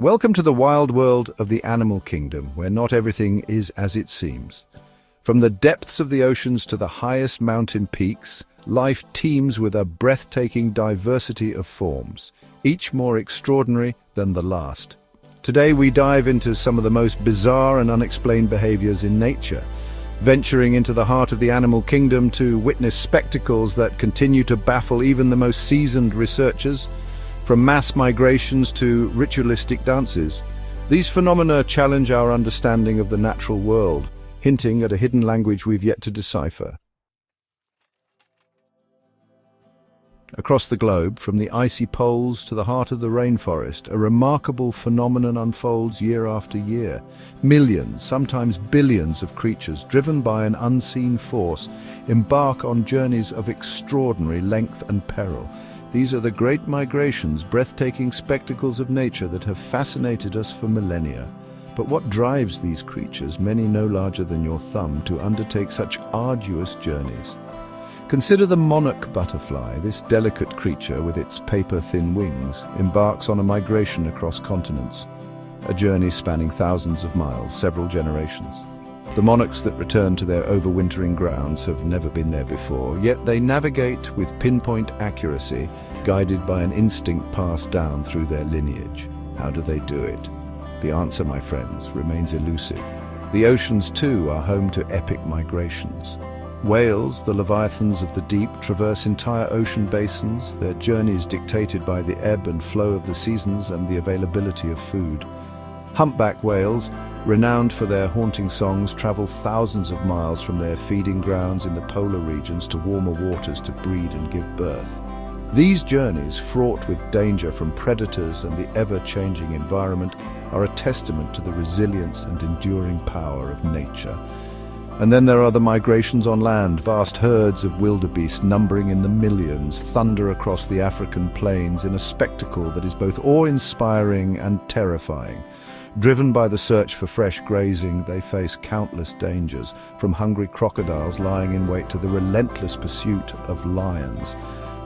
Welcome to the wild world of the animal kingdom, where not everything is as it seems. From the depths of the oceans to the highest mountain peaks, life teems with a breathtaking diversity of forms, each more extraordinary than the last. Today we dive into some of the most bizarre and unexplained behaviors in nature, venturing into the heart of the animal kingdom to witness spectacles that continue to baffle even the most seasoned researchers. From mass migrations to ritualistic dances, these phenomena challenge our understanding of the natural world, hinting at a hidden language we've yet to decipher. Across the globe, from the icy poles to the heart of the rainforest, a remarkable phenomenon unfolds year after year. Millions, sometimes billions of creatures, driven by an unseen force, embark on journeys of extraordinary length and peril. These are the great migrations, breathtaking spectacles of nature that have fascinated us for millennia. But what drives these creatures, many no larger than your thumb, to undertake such arduous journeys? Consider the monarch butterfly. This delicate creature, with its paper-thin wings, embarks on a migration across continents, a journey spanning thousands of miles, several generations. The monarchs that return to their overwintering grounds have never been there before, yet they navigate with pinpoint accuracy, guided by an instinct passed down through their lineage. How do they do it? The answer, my friends, remains elusive. The oceans, too, are home to epic migrations. Whales, the leviathans of the deep, traverse entire ocean basins, their journeys dictated by the ebb and flow of the seasons and the availability of food. Humpback whales, renowned for their haunting songs, travel thousands of miles from their feeding grounds in the polar regions to warmer waters to breed and give birth. These journeys, fraught with danger from predators and the ever-changing environment, are a testament to the resilience and enduring power of nature. And then there are the migrations on land. Vast herds of wildebeest, numbering in the millions, thunder across the African plains in a spectacle that is both awe-inspiring and terrifying. Driven by the search for fresh grazing, they face countless dangers, from hungry crocodiles lying in wait to the relentless pursuit of lions.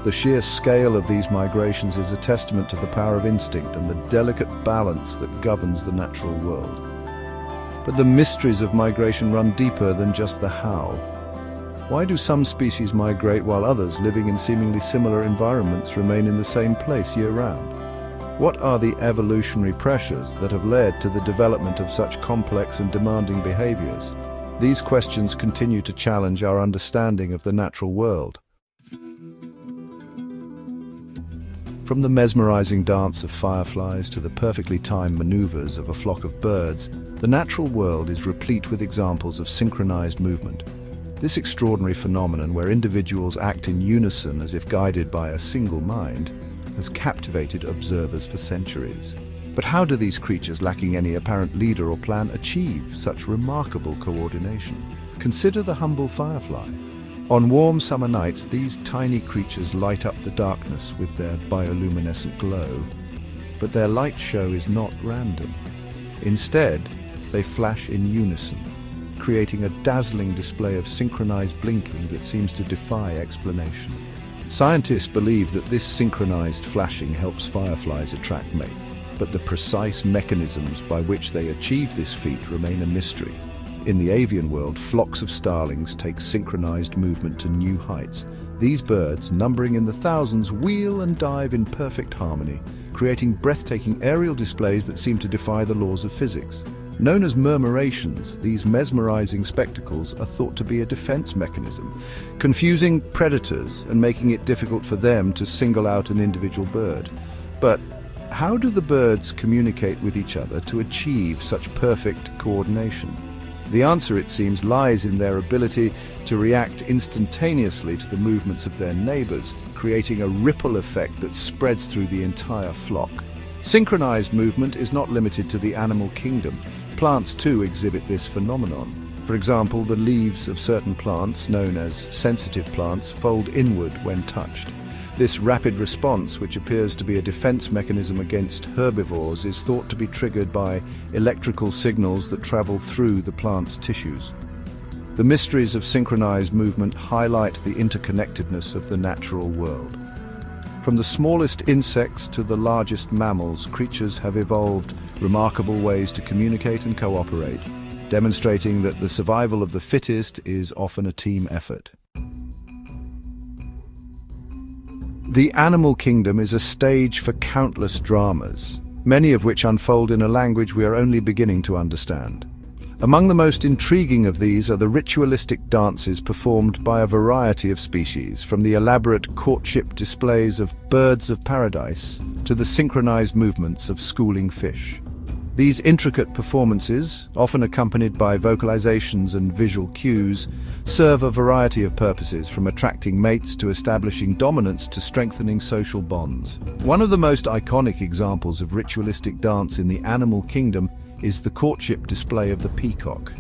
The sheer scale of these migrations is a testament to the power of instinct and the delicate balance that governs the natural world. But the mysteries of migration run deeper than just the how. Why do some species migrate while others, living in seemingly similar environments, remain in the same place year-round? What are the evolutionary pressures that have led to the development of such complex and demanding behaviors? These questions continue to challenge our understanding of the natural world. From the mesmerizing dance of fireflies to the perfectly timed maneuvers of a flock of birds, the natural world is replete with examples of synchronized movement. This extraordinary phenomenon, where individuals act in unison as if guided by a single mind, has captivated observers for centuries. But how do these creatures, lacking any apparent leader or plan, achieve such remarkable coordination? Consider the humble firefly. On warm summer nights, these tiny creatures light up the darkness with their bioluminescent glow. But their light show is not random. Instead, they flash in unison, creating a dazzling display of synchronized blinking that seems to defy explanation. Scientists believe that this synchronized flashing helps fireflies attract mates, but the precise mechanisms by which they achieve this feat remain a mystery. In the avian world, flocks of starlings take synchronized movement to new heights. These birds, numbering in the thousands, wheel and dive in perfect harmony, creating breathtaking aerial displays that seem to defy the laws of physics. Known as murmurations, these mesmerizing spectacles are thought to be a defense mechanism, confusing predators and making it difficult for them to single out an individual bird. But how do the birds communicate with each other to achieve such perfect coordination? The answer, it seems, lies in their ability to react instantaneously to the movements of their neighbors, creating a ripple effect that spreads through the entire flock. Synchronized movement is not limited to the animal kingdom. Plants too exhibit this phenomenon. For example, the leaves of certain plants, known as sensitive plants, fold inward when touched. This rapid response, which appears to be a defense mechanism against herbivores, is thought to be triggered by electrical signals that travel through the plant's tissues. The mysteries of synchronized movement highlight the interconnectedness of the natural world. From the smallest insects to the largest mammals, creatures have evolved remarkable ways to communicate and cooperate, demonstrating that the survival of the fittest is often a team effort. The animal kingdom is a stage for countless dramas, many of which unfold in a language we are only beginning to understand. Among the most intriguing of these are the ritualistic dances performed by a variety of species, from the elaborate courtship displays of birds of paradise to the synchronized movements of schooling fish. These intricate performances, often accompanied by vocalizations and visual cues, serve a variety of purposes, from attracting mates to establishing dominance to strengthening social bonds. One of the most iconic examples of ritualistic dance in the animal kingdom is the courtship display of the peacock.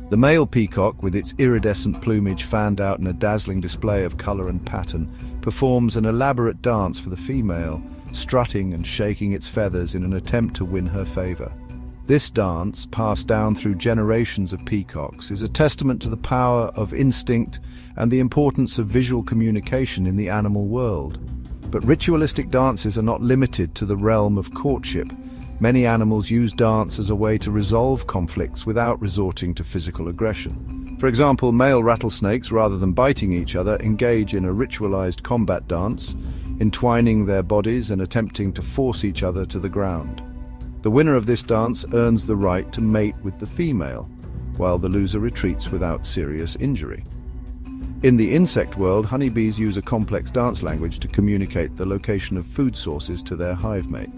The male peacock, with its iridescent plumage fanned out in a dazzling display of color and pattern, performs an elaborate dance for the female, strutting and shaking its feathers in an attempt to win her favor. This dance, passed down through generations of peacocks, is a testament to the power of instinct and the importance of visual communication in the animal world. But ritualistic dances are not limited to the realm of courtship. Many animals use dance as a way to resolve conflicts without resorting to physical aggression. For example, male rattlesnakes, rather than biting each other, engage in a ritualized combat dance, entwining their bodies and attempting to force each other to the ground. The winner of this dance earns the right to mate with the female, while the loser retreats without serious injury. In the insect world, honeybees use a complex dance language to communicate the location of food sources to their hive mates.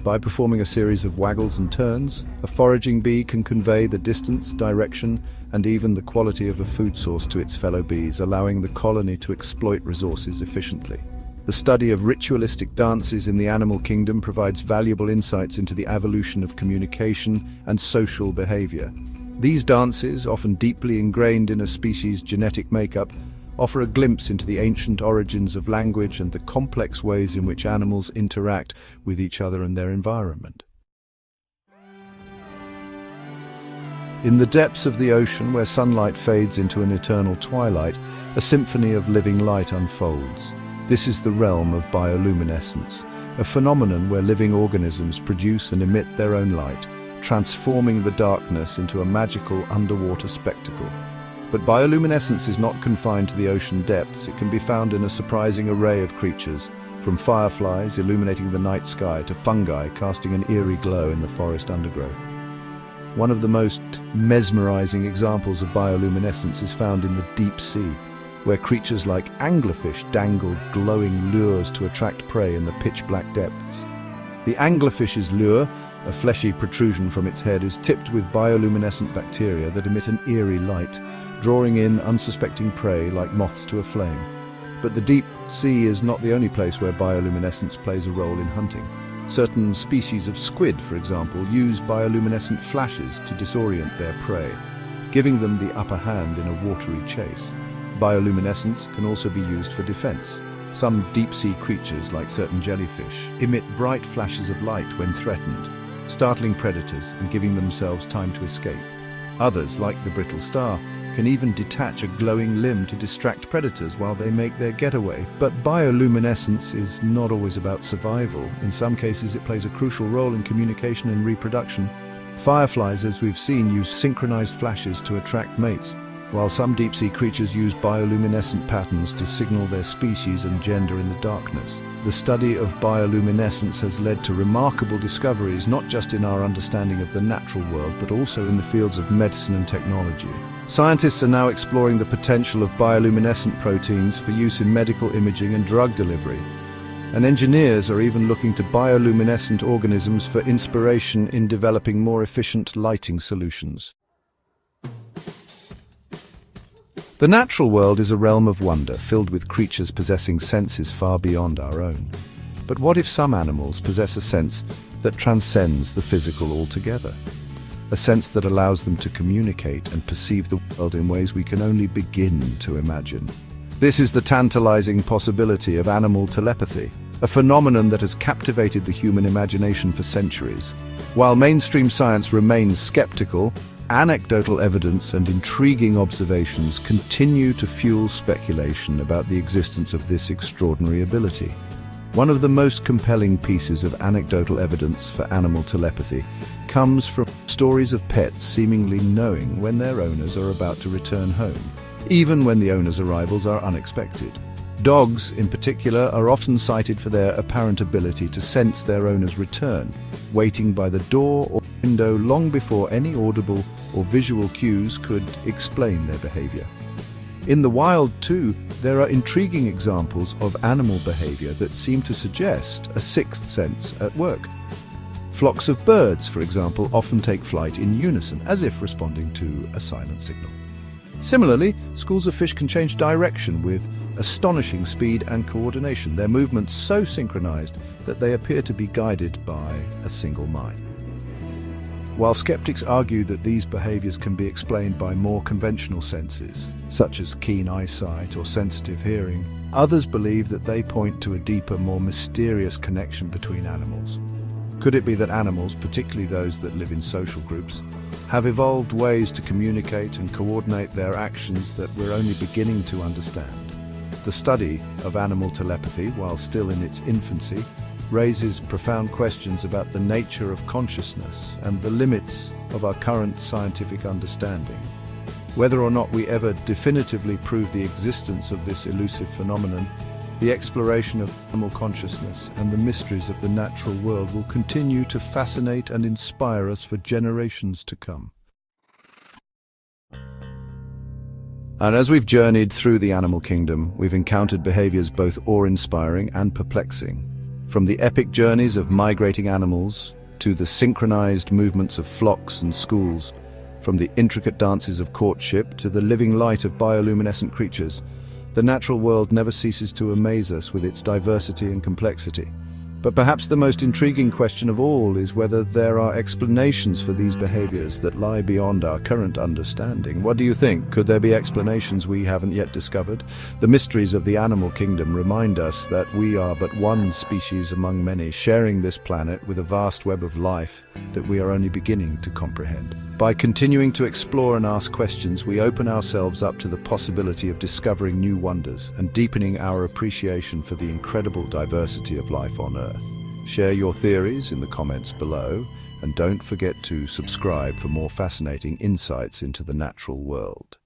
By performing a series of waggles and turns, a foraging bee can convey the distance, direction, and even the quality of a food source to its fellow bees, allowing the colony to exploit resources efficiently. The study of ritualistic dances in the animal kingdom provides valuable insights into the evolution of communication and social behavior. These dances, often deeply ingrained in a species' genetic makeup, offer a glimpse into the ancient origins of language and the complex ways in which animals interact with each other and their environment. In the depths of the ocean, where sunlight fades into an eternal twilight, a symphony of living light unfolds. This is the realm of bioluminescence, a phenomenon where living organisms produce and emit their own light, transforming the darkness into a magical underwater spectacle. But bioluminescence is not confined to the ocean depths. It can be found in a surprising array of creatures, from fireflies illuminating the night sky to fungi casting an eerie glow in the forest undergrowth. One of the most mesmerizing examples of bioluminescence is found in the deep sea, where creatures like anglerfish dangle glowing lures to attract prey in the pitch-black depths. The anglerfish's lure, a fleshy protrusion from its head, is tipped with bioluminescent bacteria that emit an eerie light, drawing in unsuspecting prey like moths to a flame. But the deep sea is not the only place where bioluminescence plays a role in hunting. Certain species of squid, for example, use bioluminescent flashes to disorient their prey, giving them the upper hand in a watery chase. Bioluminescence can also be used for defense. Some deep-sea creatures, like certain jellyfish, emit bright flashes of light when threatened, startling predators and giving themselves time to escape. Others, like the brittle star, can even detach a glowing limb to distract predators while they make their getaway. But bioluminescence is not always about survival. In some cases, it plays a crucial role in communication and reproduction. Fireflies, as we've seen, use synchronized flashes to attract mates, while some deep-sea creatures use bioluminescent patterns to signal their species and gender in the darkness. The study of bioluminescence has led to remarkable discoveries, not just in our understanding of the natural world, but also in the fields of medicine and technology. Scientists are now exploring the potential of bioluminescent proteins for use in medical imaging and drug delivery. And engineers are even looking to bioluminescent organisms for inspiration in developing more efficient lighting solutions. The natural world is a realm of wonder, filled with creatures possessing senses far beyond our own. But what if some animals possess a sense that transcends the physical altogether? A sense that allows them to communicate and perceive the world in ways we can only begin to imagine. This is the tantalizing possibility of animal telepathy, a phenomenon that has captivated the human imagination for centuries. While mainstream science remains skeptical, anecdotal evidence and intriguing observations continue to fuel speculation about the existence of this extraordinary ability. One of the most compelling pieces of anecdotal evidence for animal telepathy comes from stories of pets seemingly knowing when their owners are about to return home, even when the owner's arrivals are unexpected. Dogs, in particular, are often cited for their apparent ability to sense their owner's return, waiting by the door or window long before any audible or visual cues could explain their behavior. In the wild, too, there are intriguing examples of animal behavior that seem to suggest a sixth sense at work. Flocks of birds, for example, often take flight in unison, as if responding to a silent signal. Similarly, schools of fish can change direction with astonishing speed and coordination, their movements so synchronized that they appear to be guided by a single mind. While skeptics argue that these behaviors can be explained by more conventional senses, such as keen eyesight or sensitive hearing, others believe that they point to a deeper, more mysterious connection between animals. Could it be that animals, particularly those that live in social groups, have evolved ways to communicate and coordinate their actions that we're only beginning to understand? The study of animal telepathy, while still in its infancy, raises profound questions about the nature of consciousness and the limits of our current scientific understanding. Whether or not we ever definitively prove the existence of this elusive phenomenon, the exploration of animal consciousness and the mysteries of the natural world will continue to fascinate and inspire us for generations to come. And as we've journeyed through the animal kingdom, we've encountered behaviors both awe-inspiring and perplexing. From the epic journeys of migrating animals to the synchronized movements of flocks and schools, from the intricate dances of courtship to the living light of bioluminescent creatures, the natural world never ceases to amaze us with its diversity and complexity. But perhaps the most intriguing question of all is whether there are explanations for these behaviors that lie beyond our current understanding. What do you think? Could there be explanations we haven't yet discovered? The mysteries of the animal kingdom remind us that we are but one species among many, sharing this planet with a vast web of life that we are only beginning to comprehend. By continuing to explore and ask questions, we open ourselves up to the possibility of discovering new wonders and deepening our appreciation for the incredible diversity of life on Earth. Share your theories in the comments below, and don't forget to subscribe for more fascinating insights into the natural world.